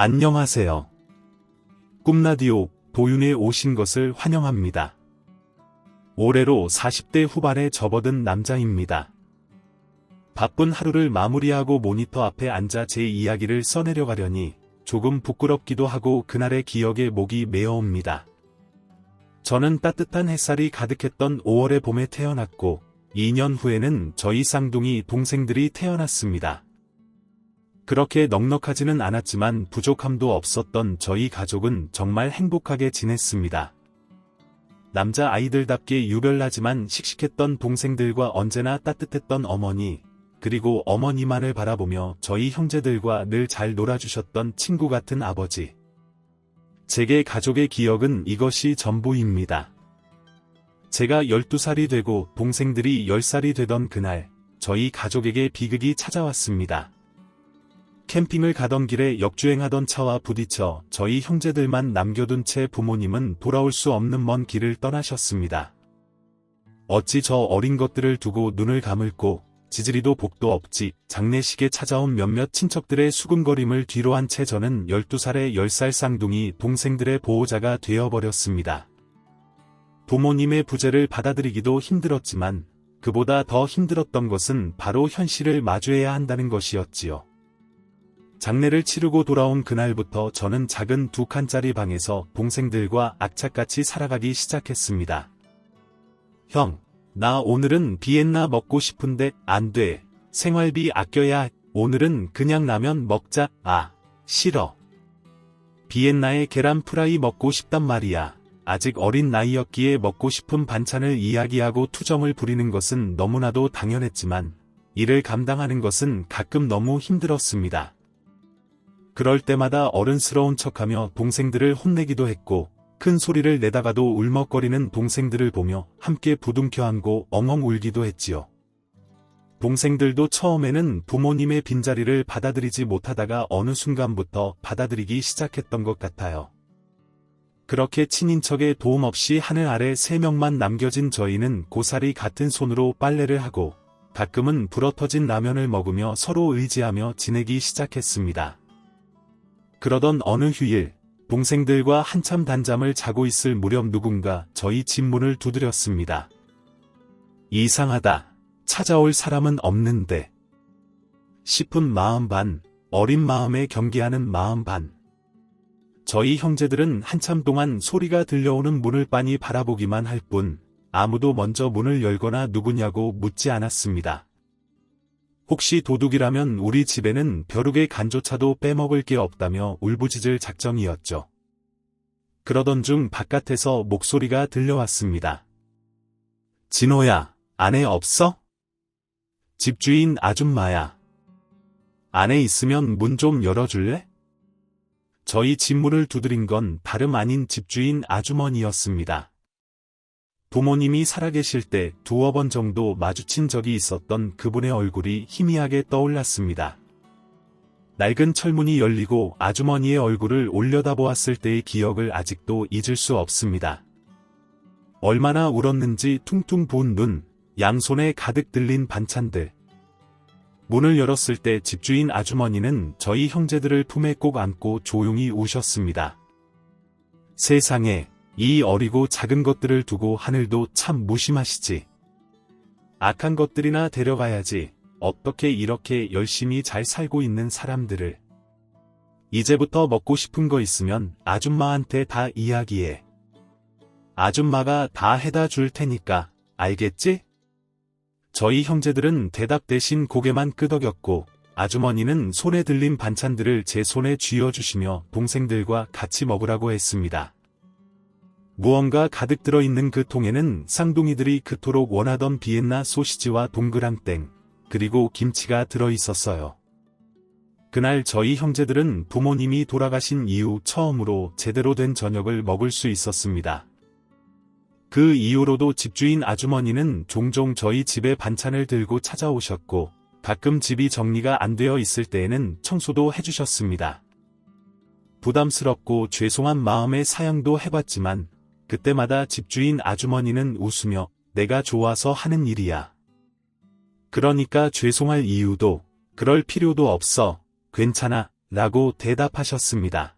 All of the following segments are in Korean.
안녕하세요. 꿈라디오 도윤에 오신 것을 환영합니다. 올해로 40대 후반에 접어든 남자입니다. 바쁜 하루를 마무리하고 모니터 앞에 앉아 제 이야기를 써내려가려니 조금 부끄럽기도 하고 그날의 기억에 목이 메어옵니다. 저는 따뜻한 햇살이 가득했던 5월의 봄에 태어났고 2년 후에는 저희 쌍둥이 동생들이 태어났습니다. 그렇게 넉넉하지는 않았지만 부족함도 없었던 저희 가족은 정말 행복하게 지냈습니다. 남자 아이들답게 유별나지만 씩씩했던 동생들과 언제나 따뜻했던 어머니, 그리고 어머니만을 바라보며 저희 형제들과 늘 잘 놀아주셨던 친구 같은 아버지. 제게 가족의 기억은 이것이 전부입니다. 제가 12살이 되고 동생들이 10살이 되던 그날, 저희 가족에게 비극이 찾아왔습니다. 캠핑을 가던 길에 역주행하던 차와 부딪혀 저희 형제들만 남겨둔 채 부모님은 돌아올 수 없는 먼 길을 떠나셨습니다. 어찌 저 어린 것들을 두고 눈을 감을꼬 지지리도 복도 없지 장례식에 찾아온 몇몇 친척들의 수군거림을 뒤로한 채 저는 12살의 10살 쌍둥이 동생들의 보호자가 되어버렸습니다. 부모님의 부재를 받아들이기도 힘들었지만 그보다 더 힘들었던 것은 바로 현실을 마주해야 한다는 것이었지요. 장례를 치르고 돌아온 그날부터 저는 작은 2칸짜리 방에서 동생들과 악착같이 살아가기 시작했습니다. 형, 나 오늘은 비엔나 먹고 싶은데 안 돼. 생활비 아껴야. 오늘은 그냥 라면 먹자. 아, 싫어. 비엔나의 계란 프라이 먹고 싶단 말이야. 아직 어린 나이였기에 먹고 싶은 반찬을 이야기하고 투정을 부리는 것은 너무나도 당연했지만 이를 감당하는 것은 가끔 너무 힘들었습니다. 그럴 때마다 어른스러운 척하며 동생들을 혼내기도 했고 큰 소리를 내다가도 울먹거리는 동생들을 보며 함께 부둥켜 안고 엉엉 울기도 했지요. 동생들도 처음에는 부모님의 빈자리를 받아들이지 못하다가 어느 순간부터 받아들이기 시작했던 것 같아요. 그렇게 친인척의 도움 없이 하늘 아래 3명만 남겨진 저희는 고사리 같은 손으로 빨래를 하고 가끔은 불어터진 라면을 먹으며 서로 의지하며 지내기 시작했습니다. 그러던 어느 휴일, 동생들과 한참 단잠을 자고 있을 무렵 누군가 저희 집 문을 두드렸습니다. 이상하다. 찾아올 사람은 없는데. 싶은 마음 반, 어린 마음에 경계하는 마음 반. 저희 형제들은 한참 동안 소리가 들려오는 문을 빤히 바라보기만 할 뿐 아무도 먼저 문을 열거나 누구냐고 묻지 않았습니다. 혹시 도둑이라면 우리 집에는 벼룩의 간조차도 빼먹을 게 없다며 울부짖을 작정이었죠. 그러던 중 바깥에서 목소리가 들려왔습니다. 진호야, 아내 없어? 집주인 아줌마야. 아내 있으면 문 좀 열어줄래? 저희 집 문을 두드린 건 다름 아닌 집주인 아주머니였습니다. 부모님이 살아계실 때 2번 정도 마주친 적이 있었던 그분의 얼굴이 희미하게 떠올랐습니다. 낡은 철문이 열리고 아주머니의 얼굴을 올려다보았을 때의 기억을 아직도 잊을 수 없습니다. 얼마나 울었는지 퉁퉁 부은 눈, 양손에 가득 들린 반찬들. 문을 열었을 때 집주인 아주머니는 저희 형제들을 품에 꼭 안고 조용히 우셨습니다. 세상에, 이 어리고 작은 것들을 두고 하늘도 참 무심하시지. 악한 것들이나 데려가야지. 어떻게 이렇게 열심히 잘 살고 있는 사람들을. 이제부터 먹고 싶은 거 있으면 아줌마한테 다 이야기해. 아줌마가 다 해다 줄 테니까, 알겠지? 저희 형제들은 대답 대신 고개만 끄덕였고 아주머니는 손에 들린 반찬들을 제 손에 쥐어주시며 동생들과 같이 먹으라고 했습니다. 무언가 가득 들어있는 그 통에는 쌍둥이들이 그토록 원하던 비엔나 소시지와 동그랑땡, 그리고 김치가 들어있었어요. 그날 저희 형제들은 부모님이 돌아가신 이후 처음으로 제대로 된 저녁을 먹을 수 있었습니다. 그 이후로도 집주인 아주머니는 종종 저희 집에 반찬을 들고 찾아오셨고 가끔 집이 정리가 안 되어 있을 때에는 청소도 해주셨습니다. 부담스럽고 죄송한 마음에 사양도 해봤지만 그때마다 집주인 아주머니는 웃으며 내가 좋아서 하는 일이야. 그러니까 죄송할 이유도 그럴 필요도 없어. 괜찮아. 라고 대답하셨습니다.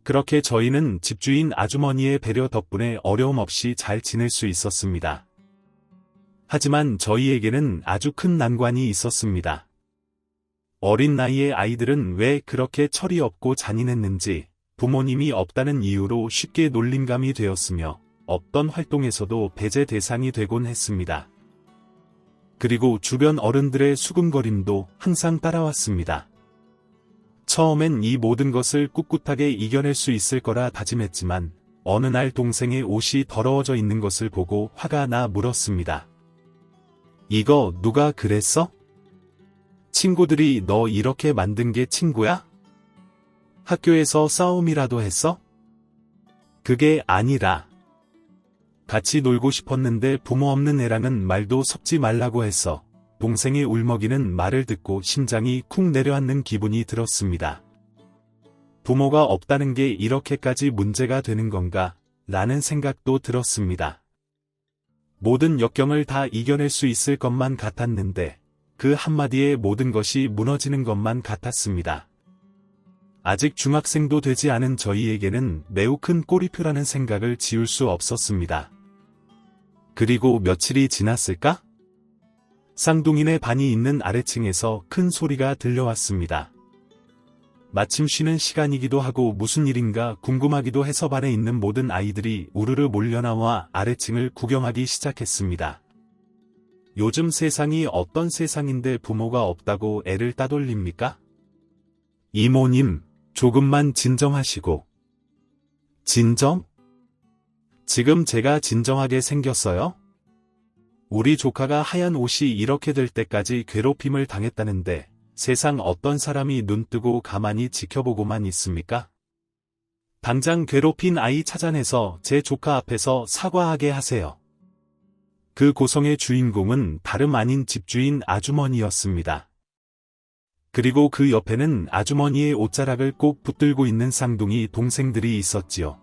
그렇게 저희는 집주인 아주머니의 배려 덕분에 어려움 없이 잘 지낼 수 있었습니다. 하지만 저희에게는 아주 큰 난관이 있었습니다. 어린 나이의 아이들은 왜 그렇게 철이 없고 잔인했는지 부모님이 없다는 이유로 쉽게 놀림감이 되었으며 없던 활동에서도 배제 대상이 되곤 했습니다. 그리고 주변 어른들의 수군거림도 항상 따라왔습니다. 처음엔 이 모든 것을 꿋꿋하게 이겨낼 수 있을 거라 다짐했지만 어느 날 동생의 옷이 더러워져 있는 것을 보고 화가 나 물었습니다. 이거 누가 그랬어? 친구들이 너 이렇게 만든 게 친구야? 학교에서 싸움이라도 했어? 그게 아니라 같이 놀고 싶었는데 부모 없는 애랑은 말도 섞지 말라고 했어. 동생의 울먹이는 말을 듣고 심장이 쿵 내려앉는 기분이 들었습니다. 부모가 없다는 게 이렇게까지 문제가 되는 건가? 라는 생각도 들었습니다. 모든 역경을 다 이겨낼 수 있을 것만 같았는데 그 한마디에 모든 것이 무너지는 것만 같았습니다. 아직 중학생도 되지 않은 저희에게는 매우 큰 꼬리표라는 생각을 지울 수 없었습니다. 그리고 며칠이 지났을까? 쌍둥이네 반이 있는 아래층에서 큰 소리가 들려왔습니다. 마침 쉬는 시간이기도 하고 무슨 일인가 궁금하기도 해서 반에 있는 모든 아이들이 우르르 몰려나와 아래층을 구경하기 시작했습니다. 요즘 세상이 어떤 세상인데 부모가 없다고 애를 따돌립니까? 이모님, 조금만 진정하시고. 진정? 지금 제가 진정하게 생겼어요? 우리 조카가 하얀 옷이 이렇게 될 때까지 괴롭힘을 당했다는데 세상 어떤 사람이 눈뜨고 가만히 지켜보고만 있습니까? 당장 괴롭힌 아이 찾아내서 제 조카 앞에서 사과하게 하세요. 그 고성의 주인공은 다름 아닌 집주인 아주머니였습니다. 그리고 그 옆에는 아주머니의 옷자락을 꼭 붙들고 있는 쌍둥이 동생들이 있었지요.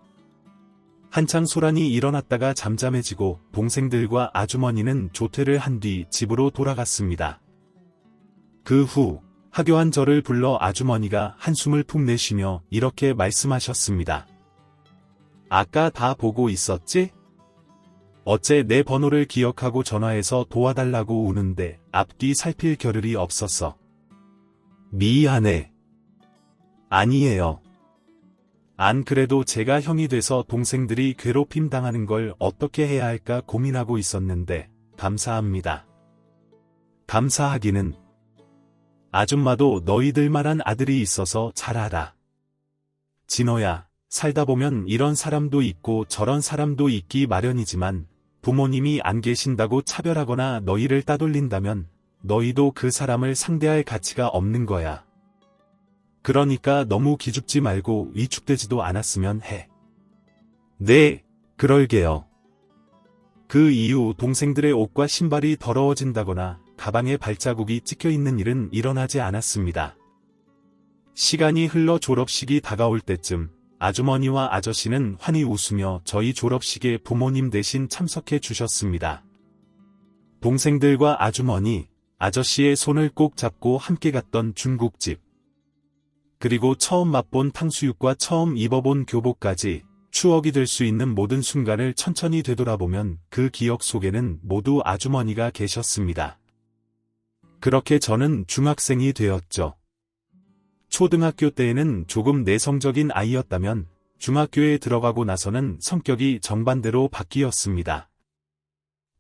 한창 소란이 일어났다가 잠잠해지고 동생들과 아주머니는 조퇴를 한 뒤 집으로 돌아갔습니다. 그 후 하교한 저를 불러 아주머니가 한숨을 푹 내쉬며 이렇게 말씀하셨습니다. 아까 다 보고 있었지? 어째 내 번호를 기억하고 전화해서 도와달라고 우는데 앞뒤 살필 겨를이 없었어. 미안해. 아니에요. 안 그래도 제가 형이 돼서 동생들이 괴롭힘 당하는 걸 어떻게 해야 할까 고민하고 있었는데 감사합니다. 감사하기는. 아줌마도 너희들만한 아들이 있어서 잘 알아. 진호야, 살다 보면 이런 사람도 있고 저런 사람도 있기 마련이지만 부모님이 안 계신다고 차별하거나 너희를 따돌린다면 너희도 그 사람을 상대할 가치가 없는 거야. 그러니까 너무 기죽지 말고 위축되지도 않았으면 해. 네, 그럴게요. 그 이후 동생들의 옷과 신발이 더러워진다거나 가방에 발자국이 찍혀있는 일은 일어나지 않았습니다. 시간이 흘러 졸업식이 다가올 때쯤 아주머니와 아저씨는 환히 웃으며 저희 졸업식에 부모님 대신 참석해 주셨습니다. 동생들과 아주머니, 아저씨의 손을 꼭 잡고 함께 갔던 중국집. 그리고 처음 맛본 탕수육과 처음 입어본 교복까지 추억이 될 수 있는 모든 순간을 천천히 되돌아보면 그 기억 속에는 모두 아주머니가 계셨습니다. 그렇게 저는 중학생이 되었죠. 초등학교 때에는 조금 내성적인 아이였다면 중학교에 들어가고 나서는 성격이 정반대로 바뀌었습니다.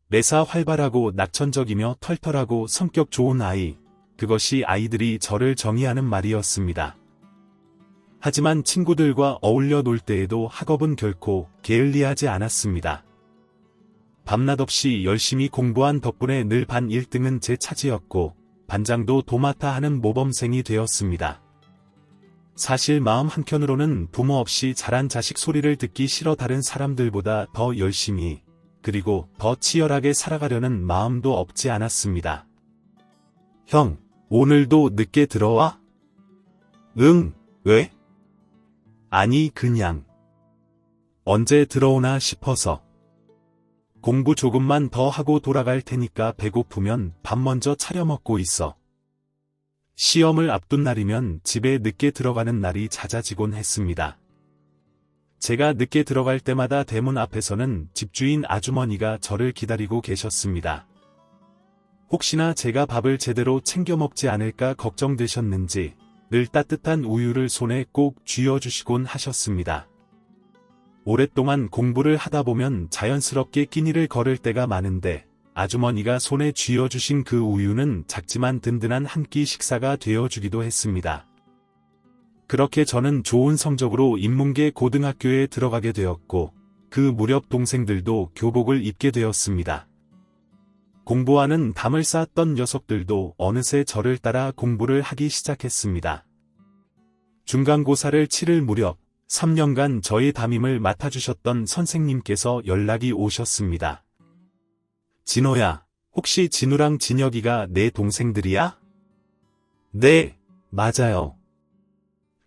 매사 활발하고 낙천적이며 털털하고 성격 좋은 아이, 그것이 아이들이 저를 정의하는 말이었습니다. 하지만 친구들과 어울려 놀 때에도 학업은 결코 게을리하지 않았습니다. 밤낮 없이 열심히 공부한 덕분에 늘 반 1등은 제 차지였고 반장도 도맡아 하는 모범생이 되었습니다. 사실 마음 한켠으로는 부모 없이 자란 자식 소리를 듣기 싫어 다른 사람들보다 더 열심히 그리고 더 치열하게 살아가려는 마음도 없지 않았습니다. 형, 오늘도 늦게 들어와? 응, 왜? 아니 그냥 언제 들어오나 싶어서. 공부 조금만 더 하고 돌아갈 테니까 배고프면 밥 먼저 차려 먹고 있어. 시험을 앞둔 날이면 집에 늦게 들어가는 날이 잦아지곤 했습니다. 제가 늦게 들어갈 때마다 대문 앞에서는 집주인 아주머니가 저를 기다리고 계셨습니다. 혹시나 제가 밥을 제대로 챙겨 먹지 않을까 걱정되셨는지 늘 따뜻한 우유를 손에 꼭 쥐어주시곤 하셨습니다. 오랫동안 공부를 하다 보면 자연스럽게 끼니를 거를 때가 많은데 아주머니가 손에 쥐어주신 그 우유는 작지만 든든한 한 끼 식사가 되어주기도 했습니다. 그렇게 저는 좋은 성적으로 인문계 고등학교에 들어가게 되었고 그 무렵 동생들도 교복을 입게 되었습니다. 공부하는 담을 쌓았던 녀석들도 어느새 저를 따라 공부를 하기 시작했습니다. 중간고사를 치를 무렵 3년간 저의 담임을 맡아주셨던 선생님께서 연락이 오셨습니다. 진호야, 혹시 진우랑 진혁이가 내 동생들이야? 네, 맞아요.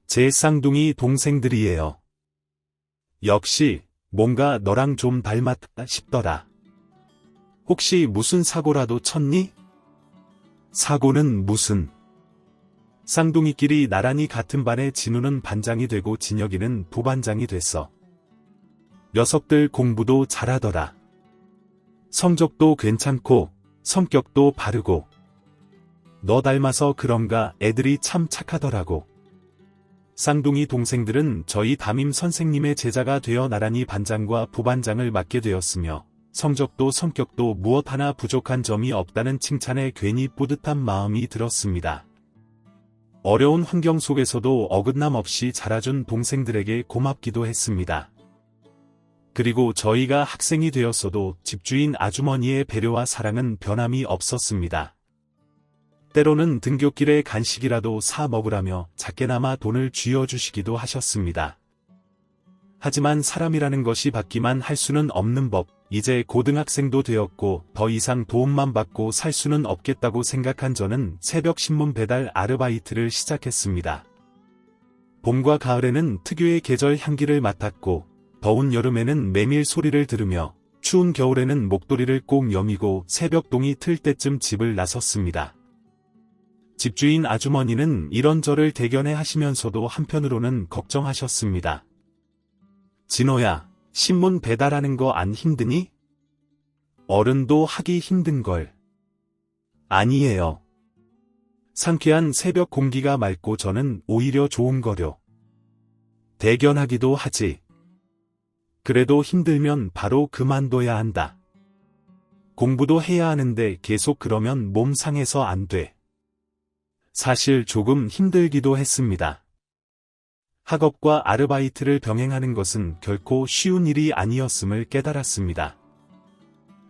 제 쌍둥이 동생들이에요. 역시 뭔가 너랑 좀 닮았다 싶더라. 혹시 무슨 사고라도 쳤니? 사고는 무슨? 쌍둥이끼리 나란히 같은 반에 진우는 반장이 되고 진혁이는 부반장이 됐어. 녀석들 공부도 잘하더라. 성적도 괜찮고 성격도 바르고. 너 닮아서 그런가 애들이 참 착하더라고. 쌍둥이 동생들은 저희 담임 선생님의 제자가 되어 나란히 반장과 부반장을 맡게 되었으며 성적도 성격도 무엇 하나 부족한 점이 없다는 칭찬에 괜히 뿌듯한 마음이 들었습니다. 어려운 환경 속에서도 어긋남 없이 자라준 동생들에게 고맙기도 했습니다. 그리고 저희가 학생이 되었어도 집주인 아주머니의 배려와 사랑은 변함이 없었습니다. 때로는 등굣길에 간식이라도 사 먹으라며 작게나마 돈을 쥐어주시기도 하셨습니다. 하지만 사람이라는 것이 받기만 할 수는 없는 법, 이제 고등학생도 되었고 더 이상 도움만 받고 살 수는 없겠다고 생각한 저는 새벽 신문 배달 아르바이트를 시작했습니다. 봄과 가을에는 특유의 계절 향기를 맡았고 더운 여름에는 메밀 소리를 들으며 추운 겨울에는 목도리를 꼭 여미고 새벽동이 틀 때쯤 집을 나섰습니다. 집주인 아주머니는 이런저를 대견해 하시면서도 한편으로는 걱정하셨습니다. 진호야, 신문 배달하는 거 안 힘드니? 어른도 하기 힘든걸. 아니에요. 상쾌한 새벽 공기가 맑고 저는 오히려 좋은 거려. 대견하기도 하지. 그래도 힘들면 바로 그만둬야 한다. 공부도 해야 하는데 계속 그러면 몸 상해서 안 돼. 사실 조금 힘들기도 했습니다. 학업과 아르바이트를 병행하는 것은 결코 쉬운 일이 아니었음을 깨달았습니다.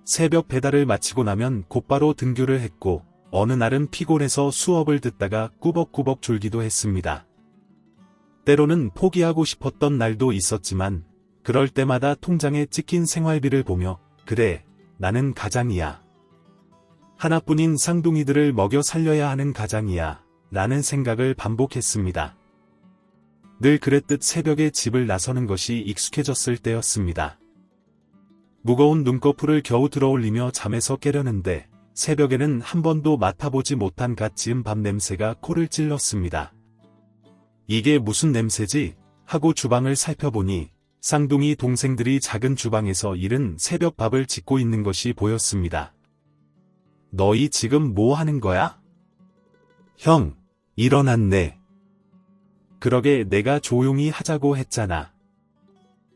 새벽 배달을 마치고 나면 곧바로 등교를 했고 어느 날은 피곤해서 수업을 듣다가 꾸벅꾸벅 졸기도 했습니다. 때로는 포기하고 싶었던 날도 있었지만 그럴 때마다 통장에 찍힌 생활비를 보며 그래, 나는 가장이야. 하나뿐인 쌍둥이들을 먹여 살려야 하는 가장이야 라는 생각을 반복했습니다. 늘 그랬듯 새벽에 집을 나서는 것이 익숙해졌을 때였습니다. 무거운 눈꺼풀을 겨우 들어올리며 잠에서 깨려는데 새벽에는 한 번도 맡아보지 못한 갓 지은 밥 냄새가 코를 찔렀습니다. 이게 무슨 냄새지? 하고 주방을 살펴보니 쌍둥이 동생들이 작은 주방에서 이른 새벽 밥을 짓고 있는 것이 보였습니다. 너희 지금 뭐 하는 거야? 형, 일어났네. 그러게 내가 조용히 하자고 했잖아.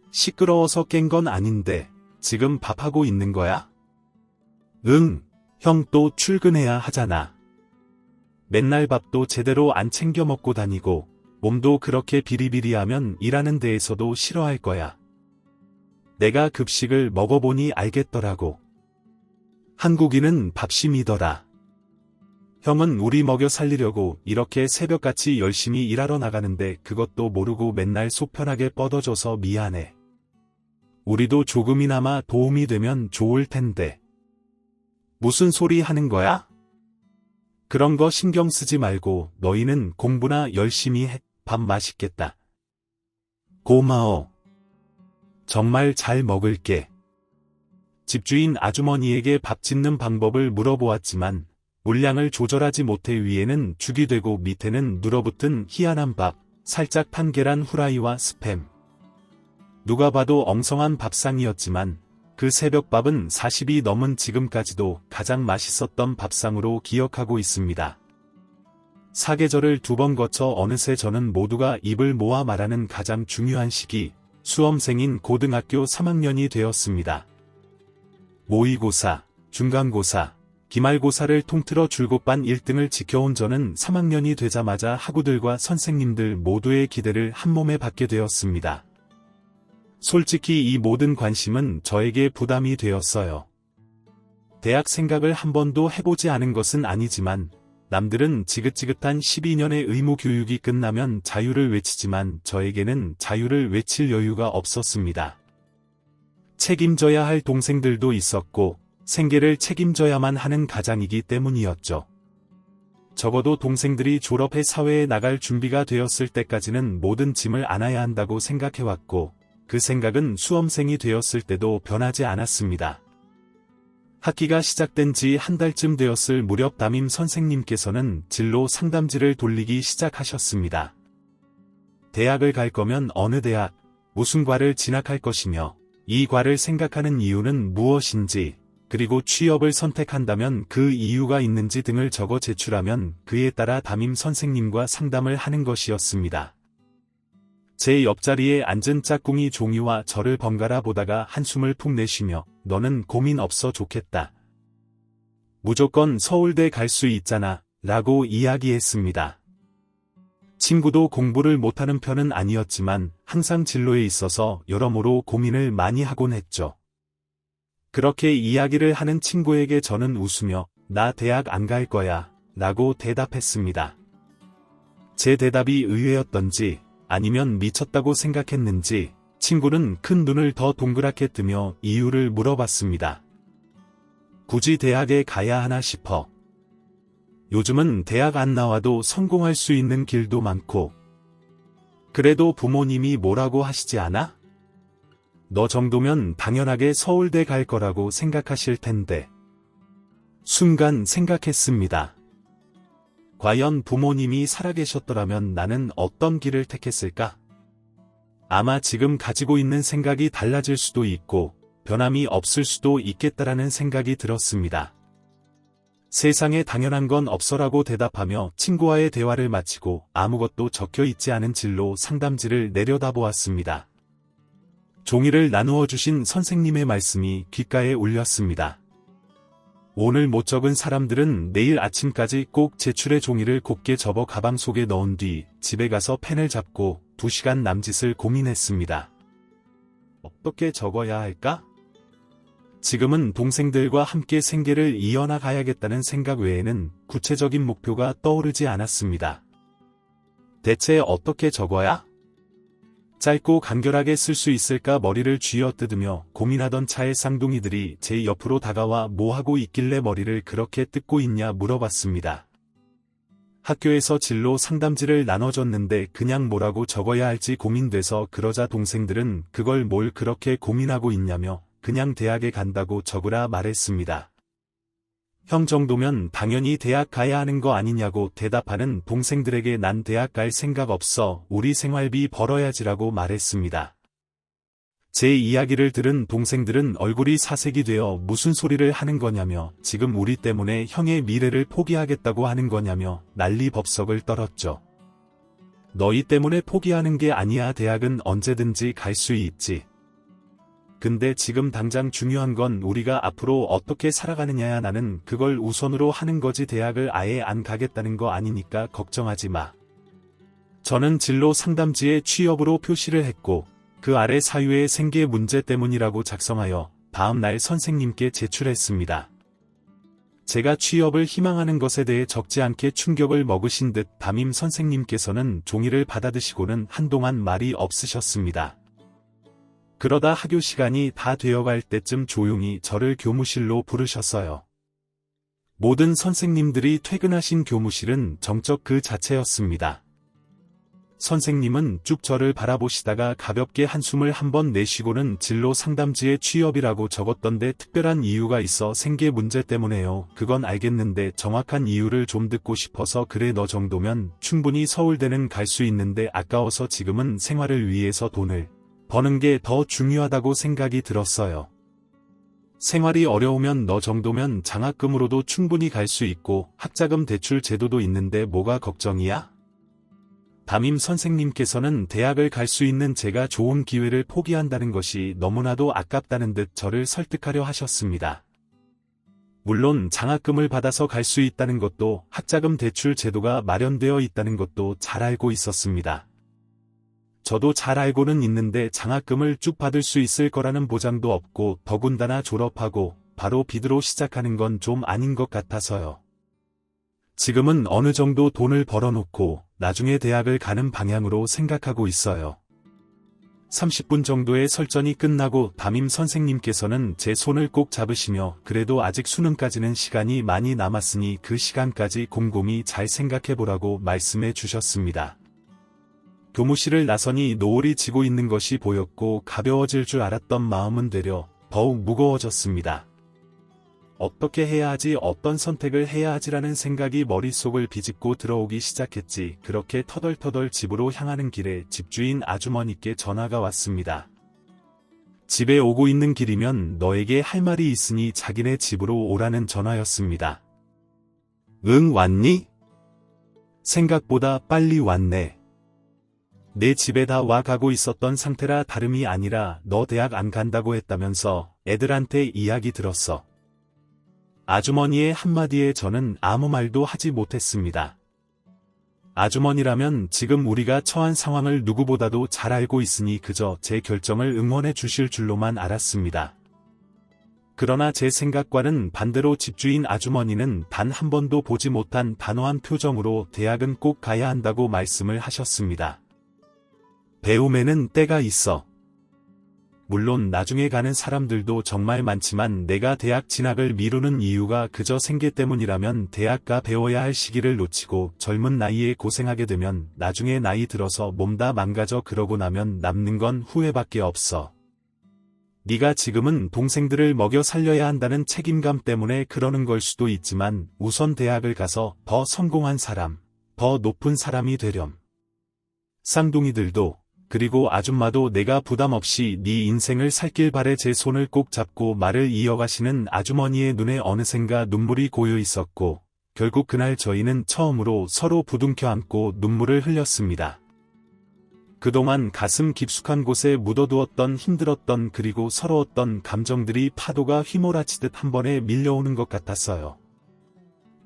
시끄러워서 깬 건 아닌데 지금 밥하고 있는 거야? 응, 형 또 출근해야 하잖아. 맨날 밥도 제대로 안 챙겨 먹고 다니고 몸도 그렇게 비리비리하면 일하는 데에서도 싫어할 거야. 내가 급식을 먹어보니 알겠더라고. 한국인은 밥심이더라. 형은 우리 먹여 살리려고 이렇게 새벽같이 열심히 일하러 나가는데 그것도 모르고 맨날 속 편하게 뻗어줘서 미안해. 우리도 조금이나마 도움이 되면 좋을 텐데. 무슨 소리 하는 거야? 그런 거 신경 쓰지 말고 너희는 공부나 열심히 해. 밥 맛있겠다. 고마워. 정말 잘 먹을게. 집주인 아주머니에게 밥 짓는 방법을 물어보았지만 물량을 조절하지 못해 위에는 죽이 되고 밑에는 눌어붙은 희한한 밥, 살짝 탄 계란 후라이와 스팸. 누가 봐도 엉성한 밥상이었지만 그 새벽밥은 40이 넘은 지금까지도 가장 맛있었던 밥상으로 기억하고 있습니다. 사계절을 2번 거쳐 어느새 저는 모두가 입을 모아 말하는 가장 중요한 시기, 수험생인 고등학교 3학년이 되었습니다. 모의고사, 중간고사, 기말고사를 통틀어 줄곧 반 1등을 지켜온 저는 3학년이 되자마자 학우들과 선생님들 모두의 기대를 한몸에 받게 되었습니다. 솔직히 이 모든 관심은 저에게 부담이 되었어요. 대학 생각을 한 번도 해보지 않은 것은 아니지만 남들은 지긋지긋한 12년의 의무 교육이 끝나면 자유를 외치지만 저에게는 자유를 외칠 여유가 없었습니다. 책임져야 할 동생들도 있었고 생계를 책임져야만 하는 가장이기 때문이었죠. 적어도 동생들이 졸업해 사회에 나갈 준비가 되었을 때까지는 모든 짐을 안아야 한다고 생각해왔고 그 생각은 수험생이 되었을 때도 변하지 않았습니다. 학기가 시작된 지 한 달쯤 되었을 무렵 담임 선생님께서는 진로 상담지를 돌리기 시작하셨습니다. 대학을 갈 거면 어느 대학, 무슨 과를 진학할 것이며 이 과를 생각하는 이유는 무엇인지, 그리고 취업을 선택한다면 그 이유가 있는지 등을 적어 제출하면 그에 따라 담임 선생님과 상담을 하는 것이었습니다. 제 옆자리에 앉은 짝꿍이 종이와 저를 번갈아 보다가 한숨을 푹 내쉬며 너는 고민 없어 좋겠다. 무조건 서울대 갈 수 있잖아 라고 이야기했습니다. 친구도 공부를 못하는 편은 아니었지만 항상 진로에 있어서 여러모로 고민을 많이 하곤 했죠. 그렇게 이야기를 하는 친구에게 저는 웃으며 나 대학 안 갈 거야 라고 대답했습니다. 제 대답이 의외였던지 아니면 미쳤다고 생각했는지 친구는 큰 눈을 더 동그랗게 뜨며 이유를 물어봤습니다. 굳이 대학에 가야 하나 싶어. 요즘은 대학 안 나와도 성공할 수 있는 길도 많고. 그래도 부모님이 뭐라고 하시지 않아? 너 정도면 당연하게 서울대 갈 거라고 생각하실 텐데. 순간 생각했습니다. 과연 부모님이 살아계셨더라면 나는 어떤 길을 택했을까? 아마 지금 가지고 있는 생각이 달라질 수도 있고 변함이 없을 수도 있겠다라는 생각이 들었습니다. 세상에 당연한 건 없어라고 대답하며 친구와의 대화를 마치고 아무것도 적혀 있지 않은 진로 상담지를 내려다보았습니다. 종이를 나누어 주신 선생님의 말씀이 귓가에 울렸습니다. 오늘 못 적은 사람들은 내일 아침까지 꼭 제출의 종이를 곱게 접어 가방 속에 넣은 뒤 집에 가서 펜을 잡고 2시간 남짓을 고민했습니다. 어떻게 적어야 할까? 지금은 동생들과 함께 생계를 이어나가야겠다는 생각 외에는 구체적인 목표가 떠오르지 않았습니다. 대체 어떻게 적어야? 짧고 간결하게 쓸 수 있을까 머리를 쥐어뜯으며 고민하던 차에 쌍둥이들이 제 옆으로 다가와 뭐 하고 있길래 머리를 그렇게 뜯고 있냐 물어봤습니다. 학교에서 진로 상담지를 나눠줬는데 그냥 뭐라고 적어야 할지 고민돼서 그러자 동생들은 그걸 뭘 그렇게 고민하고 있냐며 그냥 대학에 간다고 적으라 말했습니다. 형 정도면 당연히 대학 가야 하는 거 아니냐고 대답하는 동생들에게 난 대학 갈 생각 없어 우리 생활비 벌어야지라고 말했습니다. 제 이야기를 들은 동생들은 얼굴이 사색이 되어 무슨 소리를 하는 거냐며 지금 우리 때문에 형의 미래를 포기하겠다고 하는 거냐며 난리법석을 떨었죠. 너희 때문에 포기하는 게 아니야. 대학은 언제든지 갈 수 있지. 근데 지금 당장 중요한 건 우리가 앞으로 어떻게 살아가느냐야. 나는 그걸 우선으로 하는 거지. 대학을 아예 안 가겠다는 거 아니니까 걱정하지 마. 저는 진로 상담지에 취업으로 표시를 했고 그 아래 사유의 생계 문제 때문이라고 작성하여 다음 날 선생님께 제출했습니다. 제가 취업을 희망하는 것에 대해 적지 않게 충격을 먹으신 듯 담임 선생님께서는 종이를 받아드시고는 한동안 말이 없으셨습니다. 그러다 학교 시간이 다 되어갈 때쯤 조용히 저를 교무실로 부르셨어요. 모든 선생님들이 퇴근하신 교무실은 정적 그 자체였습니다. 선생님은 쭉 저를 바라보시다가 가볍게 한숨을 한번 내쉬고는 진로 상담지에 취업이라고 적었던데 특별한 이유가 있어 생계 문제 때문에요. 그건 알겠는데 정확한 이유를 좀 듣고 싶어서. 그래, 너 정도면 충분히 서울대는 갈 수 있는데 아까워서 지금은 생활을 위해서 돈을 버는 게 더 중요하다고 생각이 들었어요. 생활이 어려우면 너 정도면 장학금으로도 충분히 갈 수 있고 학자금 대출 제도도 있는데 뭐가 걱정이야? 담임 선생님께서는 대학을 갈 수 있는 제가 좋은 기회를 포기한다는 것이 너무나도 아깝다는 듯 저를 설득하려 하셨습니다. 물론 장학금을 받아서 갈 수 있다는 것도 학자금 대출 제도가 마련되어 있다는 것도 잘 알고 있었습니다. 저도 잘 알고는 있는데 장학금을 쭉 받을 수 있을 거라는 보장도 없고 더군다나 졸업하고 바로 빚으로 시작하는 건 좀 아닌 것 같아서요. 지금은 어느 정도 돈을 벌어놓고 나중에 대학을 가는 방향으로 생각하고 있어요. 30분 정도의 설전이 끝나고 담임 선생님께서는 제 손을 꼭 잡으시며 그래도 아직 수능까지는 시간이 많이 남았으니 그 시간까지 곰곰이 잘 생각해보라고 말씀해 주셨습니다. 교무실을 나서니 노을이 지고 있는 것이 보였고 가벼워질 줄 알았던 마음은 되려 더욱 무거워졌습니다. 어떻게 해야 하지, 어떤 선택을 해야 하지라는 생각이 머릿속을 비집고 들어오기 시작했지. 그렇게 터덜터덜 집으로 향하는 길에 집주인 아주머니께 전화가 왔습니다. 집에 오고 있는 길이면 너에게 할 말이 있으니 자기네 집으로 오라는 전화였습니다. 응, 왔니? 생각보다 빨리 왔네. 내 집에 다 와 가고 있었던 상태라 다름이 아니라 너 대학 안 간다고 했다면서 애들한테 이야기 들었어. 아주머니의 한마디에 저는 아무 말도 하지 못했습니다. 아주머니라면 지금 우리가 처한 상황을 누구보다도 잘 알고 있으니 그저 제 결정을 응원해 주실 줄로만 알았습니다. 그러나 제 생각과는 반대로 집주인 아주머니는 단 한 번도 보지 못한 단호한 표정으로 대학은 꼭 가야 한다고 말씀을 하셨습니다. 배움에는 때가 있어. 물론 나중에 가는 사람들도 정말 많지만 내가 대학 진학을 미루는 이유가 그저 생계 때문이라면 대학 가 배워야 할 시기를 놓치고 젊은 나이에 고생하게 되면 나중에 나이 들어서 몸 다 망가져. 그러고 나면 남는 건 후회밖에 없어. 네가 지금은 동생들을 먹여 살려야 한다는 책임감 때문에 그러는 걸 수도 있지만 우선 대학을 가서 더 성공한 사람, 더 높은 사람이 되렴. 쌍둥이들도 그리고 아줌마도 내가 부담 없이 네 인생을 살길 바래. 제 손을 꼭 잡고 말을 이어가시는 아주머니의 눈에 어느샌가 눈물이 고여 있었고 결국 그날 저희는 처음으로 서로 부둥켜 안고 눈물을 흘렸습니다. 그동안 가슴 깊숙한 곳에 묻어두었던 힘들었던 그리고 서러웠던 감정들이 파도가 휘몰아치듯 한 번에 밀려오는 것 같았어요.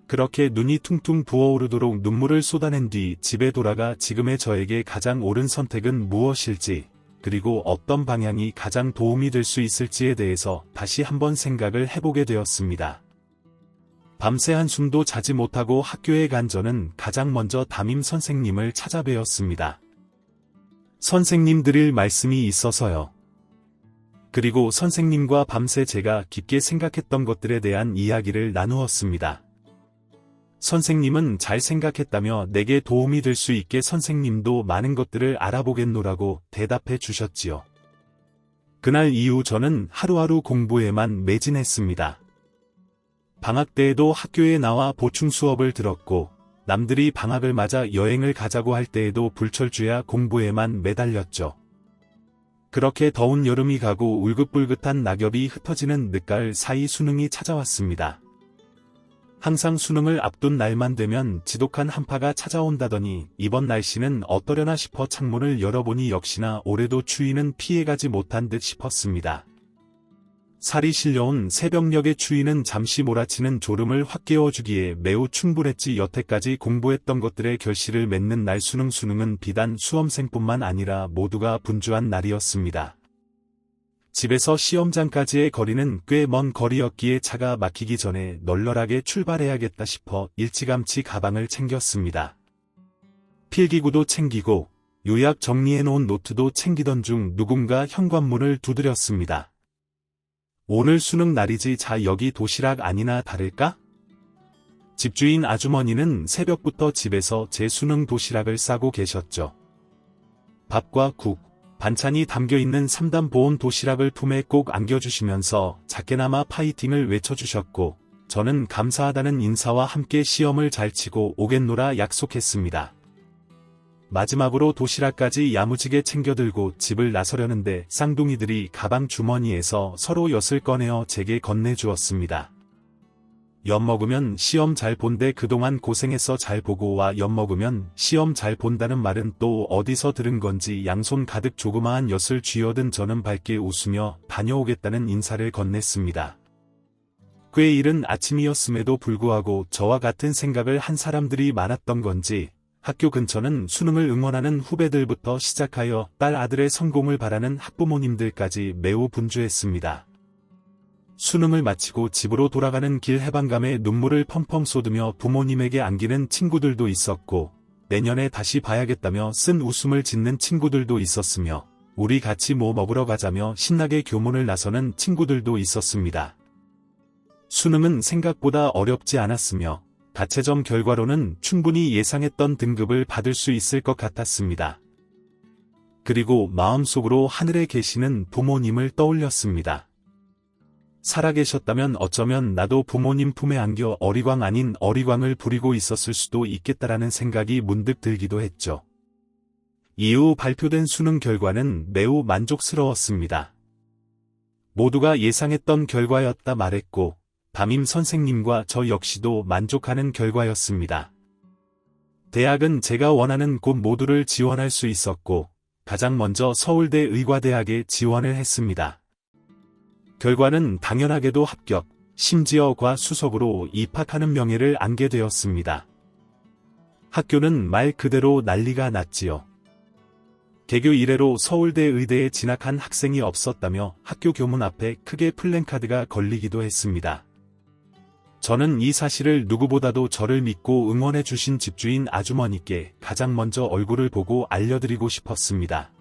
그렇게 눈이 퉁퉁 부어오르도록 눈물을 쏟아낸 뒤 집에 돌아가 지금의 저에게 가장 옳은 선택은 무엇일지, 그리고 어떤 방향이 가장 도움이 될 수 있을지에 대해서 다시 한번 생각을 해보게 되었습니다. 밤새 한숨도 자지 못하고 학교에 간 저는 가장 먼저 담임 선생님을 찾아뵈었습니다. 선생님 드릴 말씀이 있어서요. 그리고 선생님과 밤새 제가 깊게 생각했던 것들에 대한 이야기를 나누었습니다. 선생님은 잘 생각했다며 내게 도움이 될 수 있게 선생님도 많은 것들을 알아보겠노라고 대답해 주셨지요. 그날 이후 저는 하루하루 공부에만 매진했습니다. 방학 때에도 학교에 나와 보충 수업을 들었고 남들이 방학을 맞아 여행을 가자고 할 때에도 불철주야 공부에만 매달렸죠. 그렇게 더운 여름이 가고 울긋불긋한 낙엽이 흩어지는 늦가을 사이 수능이 찾아왔습니다. 항상 수능을 앞둔 날만 되면 지독한 한파가 찾아온다더니 이번 날씨는 어떠려나 싶어 창문을 열어보니 역시나 올해도 추위는 피해가지 못한 듯 싶었습니다. 살이 실려온 새벽녘의 추위는 잠시 몰아치는 졸음을 확 깨워주기에 매우 충분했지. 여태까지 공부했던 것들의 결실을 맺는 날 수능은 비단 수험생뿐만 아니라 모두가 분주한 날이었습니다. 집에서 시험장까지의 거리는 꽤 먼 거리였기에 차가 막히기 전에 널널하게 출발해야겠다 싶어 일찌감치 가방을 챙겼습니다. 필기구도 챙기고 요약 정리해놓은 노트도 챙기던 중 누군가 현관문을 두드렸습니다. 오늘 수능 날이지. 자, 여기 도시락 아니나 다를까? 집주인 아주머니는 새벽부터 집에서 제 수능 도시락을 싸고 계셨죠. 밥과 국, 반찬이 담겨있는 3단 보온 도시락을 품에 꼭 안겨주시면서 작게나마 파이팅을 외쳐주셨고, 저는 감사하다는 인사와 함께 시험을 잘 치고 오겠노라 약속했습니다. 마지막으로 도시락까지 야무지게 챙겨들고 집을 나서려는데 쌍둥이들이 가방 주머니에서 서로 엿을 꺼내어 제게 건네주었습니다. 엿 먹으면 시험 잘 본데 그동안 고생해서 잘 보고 와. 엿 먹으면 시험 잘 본다는 말은 또 어디서 들은 건지 양손 가득 조그마한 엿을 쥐어든 저는 밝게 웃으며 다녀오겠다는 인사를 건넸습니다. 꽤 이른 아침이었음에도 불구하고 저와 같은 생각을 한 사람들이 많았던 건지 학교 근처는 수능을 응원하는 후배들부터 시작하여 딸 아들의 성공을 바라는 학부모님들까지 매우 분주했습니다. 수능을 마치고 집으로 돌아가는 길 해방감에 눈물을 펑펑 쏟으며 부모님에게 안기는 친구들도 있었고, 내년에 다시 봐야겠다며 쓴 웃음을 짓는 친구들도 있었으며, 우리 같이 뭐 먹으러 가자며 신나게 교문을 나서는 친구들도 있었습니다. 수능은 생각보다 어렵지 않았으며, 가채점 결과로는 충분히 예상했던 등급을 받을 수 있을 것 같았습니다. 그리고 마음속으로 하늘에 계시는 부모님을 떠올렸습니다. 살아계셨다면 어쩌면 나도 부모님 품에 안겨 어리광 아닌 어리광을 부리고 있었을 수도 있겠다라는 생각이 문득 들기도 했죠. 이후 발표된 수능 결과는 매우 만족스러웠습니다. 모두가 예상했던 결과였다 말했고, 담임 선생님과 저 역시도 만족하는 결과였습니다. 대학은 제가 원하는 곳 모두를 지원할 수 있었고, 가장 먼저 서울대 의과대학에 지원을 했습니다. 결과는 당연하게도 합격, 심지어 과수석으로 입학하는 명예를 안게 되었습니다. 학교는 말 그대로 난리가 났지요. 개교 이래로 서울대 의대에 진학한 학생이 없었다며 학교 교문 앞에 크게 플랜카드가 걸리기도 했습니다. 저는 이 사실을 누구보다도 저를 믿고 응원해 주신 집주인 아주머니께 가장 먼저 얼굴을 보고 알려드리고 싶었습니다.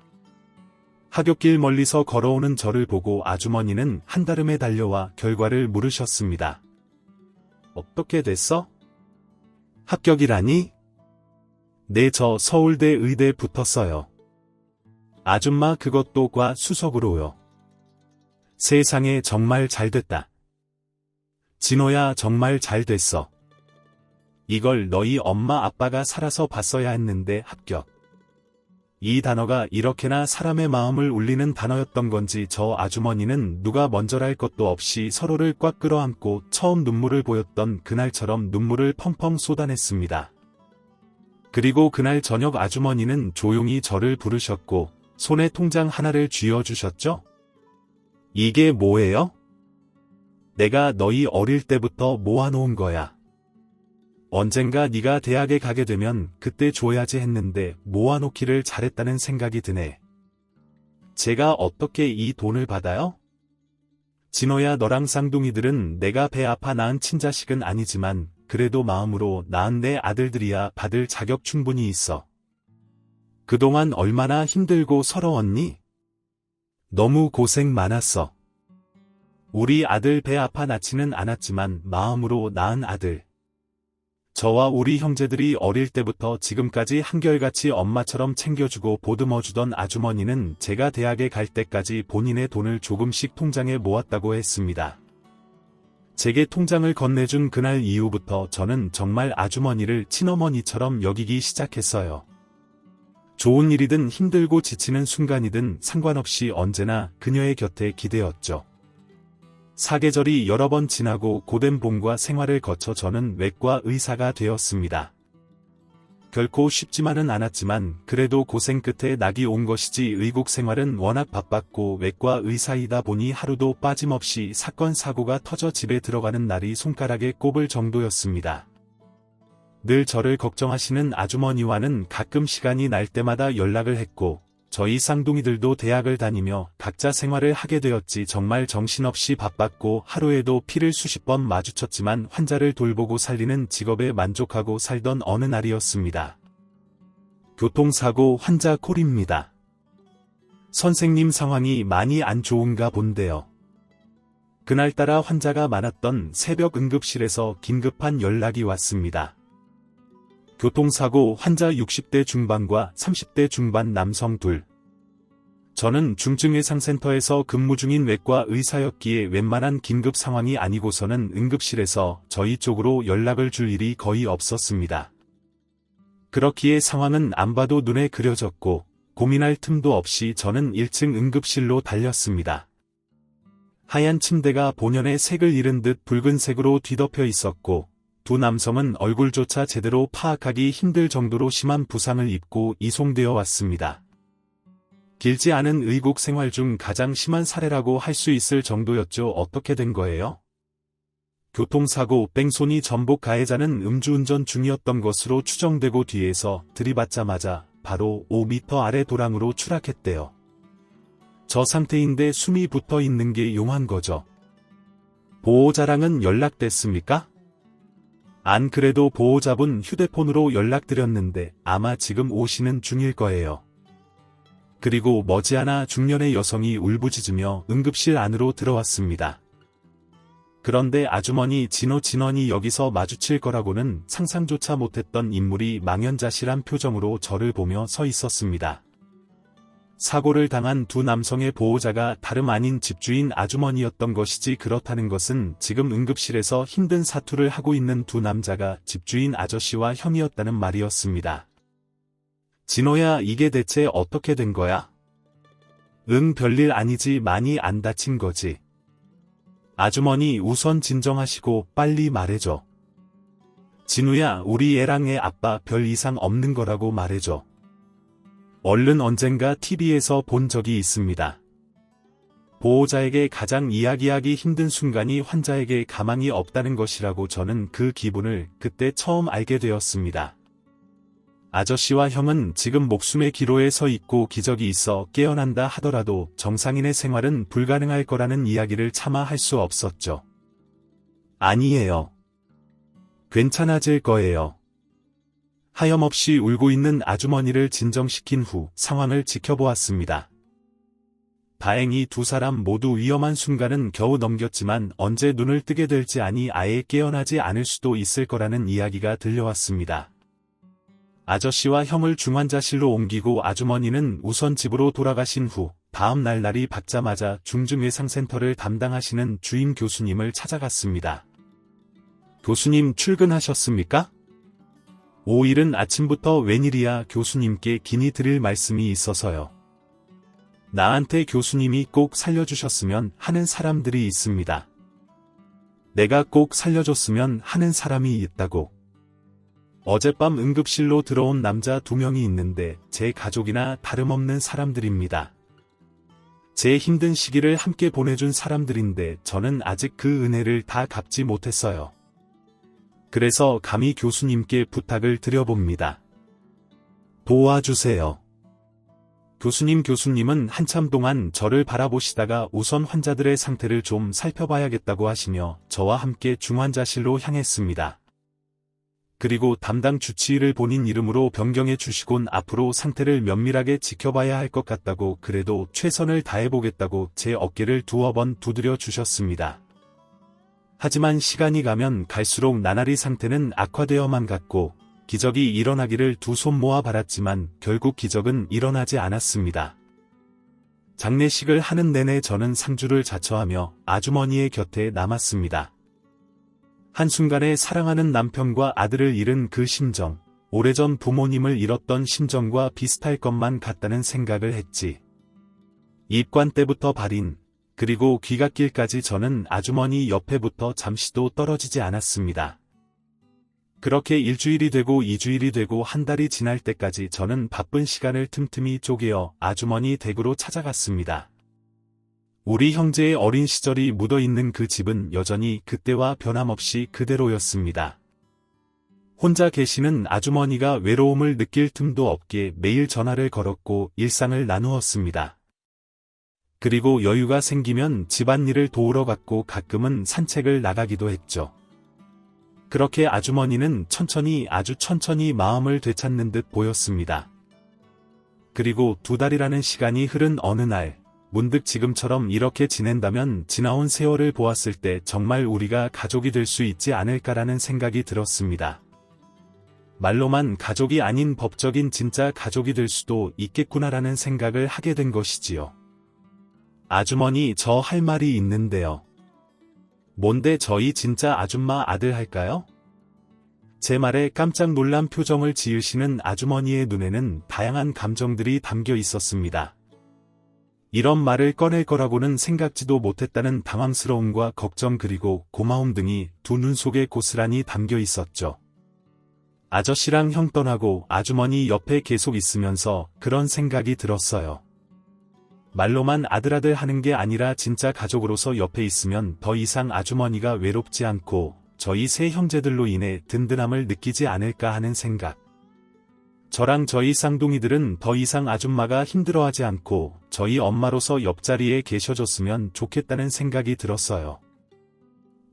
하굣길 멀리서 걸어오는 저를 보고 아주머니는 한달음에 달려와 결과를 물으셨습니다. 어떻게 됐어? 합격이라니? 네, 저 서울대 의대 붙었어요. 아줌마 그것도 과수석으로요. 세상에 정말 잘됐다. 진호야 정말 잘됐어. 이걸 너희 엄마 아빠가 살아서 봤어야 했는데 합격. 이 단어가 이렇게나 사람의 마음을 울리는 단어였던 건지 저 아주머니는 누가 먼저랄 것도 없이 서로를 꽉 끌어안고 처음 눈물을 보였던 그날처럼 눈물을 펑펑 쏟아냈습니다. 그리고 그날 저녁 아주머니는 조용히 저를 부르셨고 손에 통장 하나를 쥐어주셨죠? 이게 뭐예요? 내가 너희 어릴 때부터 모아놓은 거야. 언젠가 네가 대학에 가게 되면 그때 줘야지 했는데 모아놓기를 잘했다는 생각이 드네. 제가 어떻게 이 돈을 받아요? 진호야 너랑 쌍둥이들은 내가 배 아파 낳은 친자식은 아니지만 그래도 마음으로 낳은 내 아들들이야 받을 자격 충분히 있어. 그동안 얼마나 힘들고 서러웠니? 너무 고생 많았어. 우리 아들 배 아파 낳지는 않았지만 마음으로 낳은 아들. 저와 우리 형제들이 어릴 때부터 지금까지 한결같이 엄마처럼 챙겨주고 보듬어주던 아주머니는 제가 대학에 갈 때까지 본인의 돈을 조금씩 통장에 모았다고 했습니다. 제게 통장을 건네준 그날 이후부터 저는 정말 아주머니를 친어머니처럼 여기기 시작했어요. 좋은 일이든 힘들고 지치는 순간이든 상관없이 언제나 그녀의 곁에 기대었죠. 사계절이 여러 번 지나고 고된 봄과 생활을 거쳐 저는 외과 의사가 되었습니다. 결코 쉽지만은 않았지만 그래도 고생 끝에 낙이 온 것이지 의국 생활은 워낙 바빴고 외과 의사이다 보니 하루도 빠짐없이 사건 사고가 터져 집에 들어가는 날이 손가락에 꼽을 정도였습니다. 늘 저를 걱정하시는 아주머니와는 가끔 시간이 날 때마다 연락을 했고 저희 쌍둥이들도 대학을 다니며 각자 생활을 하게 되었지 정말 정신없이 바빴고 하루에도 피를 수십 번 마주쳤지만 환자를 돌보고 살리는 직업에 만족하고 살던 어느 날이었습니다. 교통사고 환자 콜입니다. 선생님 상황이 많이 안 좋은가 본데요. 그날따라 환자가 많았던 새벽 응급실에서 긴급한 연락이 왔습니다. 교통사고 환자 60대 중반과 30대 중반 남성 둘. 저는 중증외상센터에서 근무 중인 외과 의사였기에 웬만한 긴급 상황이 아니고서는 응급실에서 저희 쪽으로 연락을 줄 일이 거의 없었습니다. 그렇기에 상황은 안 봐도 눈에 그려졌고 고민할 틈도 없이 저는 1층 응급실로 달렸습니다. 하얀 침대가 본연의 색을 잃은 듯 붉은색으로 뒤덮여 있었고 두 남성은 얼굴조차 제대로 파악하기 힘들 정도로 심한 부상을 입고 이송되어 왔습니다. 길지 않은 의국 생활 중 가장 심한 사례라고 할 수 있을 정도였죠. 어떻게 된 거예요? 교통사고 뺑소니 전복 가해자는 음주운전 중이었던 것으로 추정되고 뒤에서 들이받자마자 바로 5m 아래 도랑으로 추락했대요. 저 상태인데 숨이 붙어 있는 게 용한 거죠. 보호자랑은 연락됐습니까? 안 그래도 보호자분 휴대폰으로 연락드렸는데 아마 지금 오시는 중일 거예요. 그리고 머지않아 중년의 여성이 울부짖으며 응급실 안으로 들어왔습니다. 그런데 아주머니 진원이 여기서 마주칠 거라고는 상상조차 못했던 인물이 망연자실한 표정으로 저를 보며 서 있었습니다. 사고를 당한 두 남성의 보호자가 다름 아닌 집주인 아주머니였던 것이지 그렇다는 것은 지금 응급실에서 힘든 사투를 하고 있는 두 남자가 집주인 아저씨와 형이었다는 말이었습니다. 진호야, 이게 대체 어떻게 된 거야? 응, 별일 아니지. 많이 안 다친 거지. 아주머니 우선 진정하시고 빨리 말해줘. 진우야, 우리 애랑 애 아빠 별 이상 없는 거라고 말해줘. 얼른 언젠가 TV에서 본 적이 있습니다. 보호자에게 가장 이야기하기 힘든 순간이 환자에게 가망이 없다는 것이라고 저는 그 기분을 그때 처음 알게 되었습니다. 아저씨와 형은 지금 목숨의 기로에 서 있고 기적이 있어 깨어난다 하더라도 정상인의 생활은 불가능할 거라는 이야기를 차마 할 수 없었죠. 아니에요. 괜찮아질 거예요. 하염없이 울고 있는 아주머니를 진정시킨 후 상황을 지켜보았습니다. 다행히 두 사람 모두 위험한 순간은 겨우 넘겼지만 언제 눈을 뜨게 될지 아니 아예 깨어나지 않을 수도 있을 거라는 이야기가 들려왔습니다. 아저씨와 형을 중환자실로 옮기고 아주머니는 우선 집으로 돌아가신 후 다음 날 날이 밝자마자 중증외상센터를 담당하시는 주임 교수님을 찾아갔습니다. 교수님 출근하셨습니까? 오일은 아침부터 웬일이야. 교수님께 긴히 드릴 말씀이 있어서요. 나한테 교수님이 꼭 살려주셨으면 하는 사람들이 있습니다. 내가 꼭 살려줬으면 하는 사람이 있다고. 어젯밤 응급실로 들어온 남자 2명이 있는데 제 가족이나 다름없는 사람들입니다. 제 힘든 시기를 함께 보내준 사람들인데 저는 아직 그 은혜를 다 갚지 못했어요. 그래서 감히 교수님께 부탁을 드려봅니다. 도와주세요. 교수님은 한참 동안 저를 바라보시다가 우선 환자들의 상태를 좀 살펴봐야겠다고 하시며 저와 함께 중환자실로 향했습니다. 그리고 담당 주치의를 본인 이름으로 변경해 주시곤 앞으로 상태를 면밀하게 지켜봐야 할 것 같다고 그래도 최선을 다해보겠다고 제 어깨를 두어 번 두드려 주셨습니다. 하지만 시간이 가면 갈수록 나날이 상태는 악화되어만 갔고 기적이 일어나기를 두 손 모아 바랐지만 결국 기적은 일어나지 않았습니다. 장례식을 하는 내내 저는 상주를 자처하며 아주머니의 곁에 남았습니다. 한순간에 사랑하는 남편과 아들을 잃은 그 심정, 오래전 부모님을 잃었던 심정과 비슷할 것만 같다는 생각을 했지. 입관 때부터 발인, 그리고 귀갓길까지 저는 아주머니 옆에부터 잠시도 떨어지지 않았습니다. 그렇게 일주일이 되고 2주일이 되고 한 달이 지날 때까지 저는 바쁜 시간을 틈틈이 쪼개어 아주머니 댁으로 찾아갔습니다. 우리 형제의 어린 시절이 묻어있는 그 집은 여전히 그때와 변함없이 그대로였습니다. 혼자 계시는 아주머니가 외로움을 느낄 틈도 없게 매일 전화를 걸었고 일상을 나누었습니다. 그리고 여유가 생기면 집안일을 도우러 갔고 가끔은 산책을 나가기도 했죠. 그렇게 아주머니는 아주 천천히 마음을 되찾는 듯 보였습니다. 그리고 2달이라는 시간이 흐른 어느 날, 문득 지금처럼 이렇게 지낸다면 지나온 세월을 보았을 때 정말 우리가 가족이 될 수 있지 않을까라는 생각이 들었습니다. 말로만 가족이 아닌 법적인 진짜 가족이 될 수도 있겠구나라는 생각을 하게 된 것이지요. 아주머니, 저 할 말이 있는데요. 뭔데? 저희 진짜 아줌마 아들 할까요? 제 말에 깜짝 놀란 표정을 지으시는 아주머니의 눈에는 다양한 감정들이 담겨 있었습니다. 이런 말을 꺼낼 거라고는 생각지도 못했다는 당황스러움과 걱정 그리고 고마움 등이 두 눈 속에 고스란히 담겨 있었죠. 아저씨랑 형 떠나고 아주머니 옆에 계속 있으면서 그런 생각이 들었어요. 말로만 아들 하는 게 아니라 진짜 가족으로서 옆에 있으면 더 이상 아주머니가 외롭지 않고 저희 세 형제들로 인해 든든함을 느끼지 않을까 하는 생각. 저랑 저희 쌍둥이들은 더 이상 아줌마가 힘들어하지 않고 저희 엄마로서 옆자리에 계셔줬으면 좋겠다는 생각이 들었어요.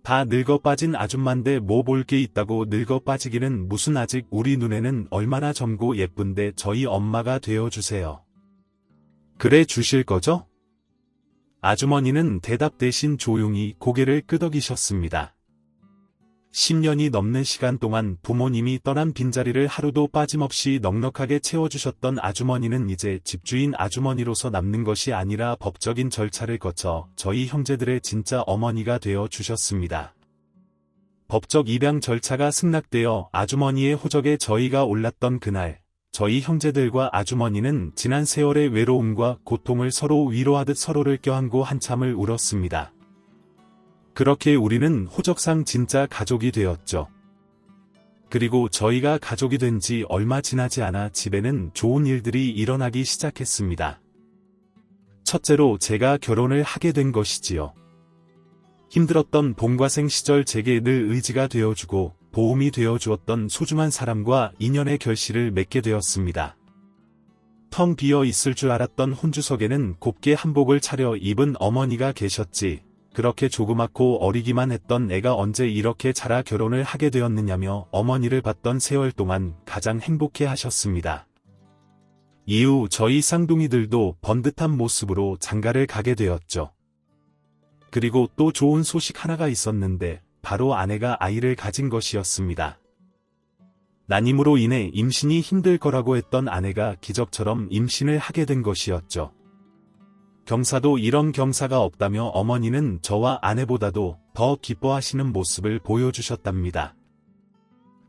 다 늙어 빠진 아줌마인데 뭐 볼 게 있다고 늙어 빠지기는 무슨, 아직 우리 눈에는 얼마나 젊고 예쁜데 저희 엄마가 되어주세요. 그래 주실 거죠? 아주머니는 대답 대신 조용히 고개를 끄덕이셨습니다. 10년이 넘는 시간 동안 부모님이 떠난 빈자리를 하루도 빠짐없이 넉넉하게 채워주셨던 아주머니는 이제 집주인 아주머니로서 남는 것이 아니라 법적인 절차를 거쳐 저희 형제들의 진짜 어머니가 되어 주셨습니다. 법적 입양 절차가 승낙되어 아주머니의 호적에 저희가 올랐던 그날, 저희 형제들과 아주머니는 지난 세월의 외로움과 고통을 서로 위로하듯 서로를 껴안고 한참을 울었습니다. 그렇게 우리는 호적상 진짜 가족이 되었죠. 그리고 저희가 가족이 된 지 얼마 지나지 않아 집에는 좋은 일들이 일어나기 시작했습니다. 첫째로 제가 결혼을 하게 된 것이지요. 힘들었던 본과생 시절 제게 늘 의지가 되어주고 도움이 되어주었던 소중한 사람과 인연의 결실을 맺게 되었습니다. 텅 비어 있을 줄 알았던 혼주석에는 곱게 한복을 차려 입은 어머니가 계셨지. 그렇게 조그맣고 어리기만 했던 애가 언제 이렇게 자라 결혼을 하게 되었느냐며 어머니를 봤던 세월 동안 가장 행복해 하셨습니다. 이후 저희 쌍둥이들도 번듯한 모습으로 장가를 가게 되었죠. 그리고 또 좋은 소식 하나가 있었는데 바로 아내가 아이를 가진 것이었습니다. 난임으로 인해 임신이 힘들 거라고 했던 아내가 기적처럼 임신을 하게 된 것이었죠. 경사도 이런 경사가 없다며 어머니는 저와 아내보다도 더 기뻐하시는 모습을 보여주셨답니다.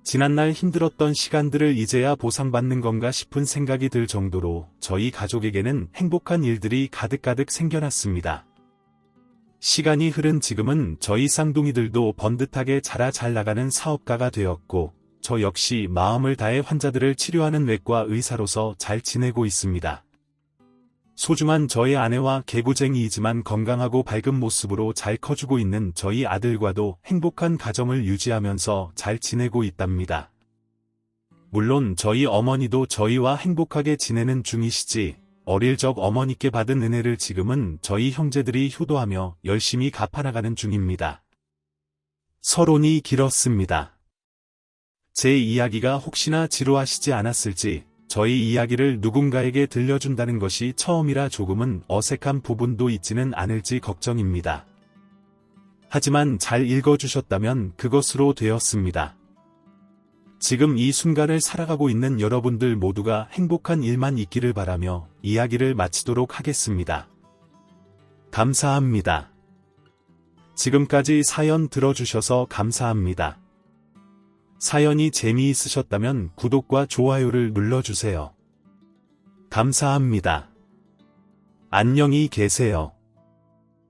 지난날 힘들었던 시간들을 이제야 보상받는 건가 싶은 생각이 들 정도로 저희 가족에게는 행복한 일들이 가득가득 생겨났습니다. 시간이 흐른 지금은 저희 쌍둥이들도 번듯하게 자라 잘 나가는 사업가가 되었고, 저 역시 마음을 다해 환자들을 치료하는 외과 의사로서 잘 지내고 있습니다. 소중한 저의 아내와 개구쟁이이지만 건강하고 밝은 모습으로 잘 커주고 있는 저희 아들과도 행복한 가정을 유지하면서 잘 지내고 있답니다. 물론 저희 어머니도 저희와 행복하게 지내는 중이시지, 어릴 적 어머니께 받은 은혜를 지금은 저희 형제들이 효도하며 열심히 갚아나가는 중입니다. 서론이 길었습니다. 제 이야기가 혹시나 지루하시지 않았을지, 저희 이야기를 누군가에게 들려준다는 것이 처음이라 조금은 어색한 부분도 있지는 않을지 걱정입니다. 하지만 잘 읽어주셨다면 그것으로 되었습니다. 지금 이 순간을 살아가고 있는 여러분들 모두가 행복한 일만 있기를 바라며 이야기를 마치도록 하겠습니다. 감사합니다. 지금까지 사연 들어주셔서 감사합니다. 사연이 재미있으셨다면 구독과 좋아요를 눌러주세요. 감사합니다. 안녕히 계세요.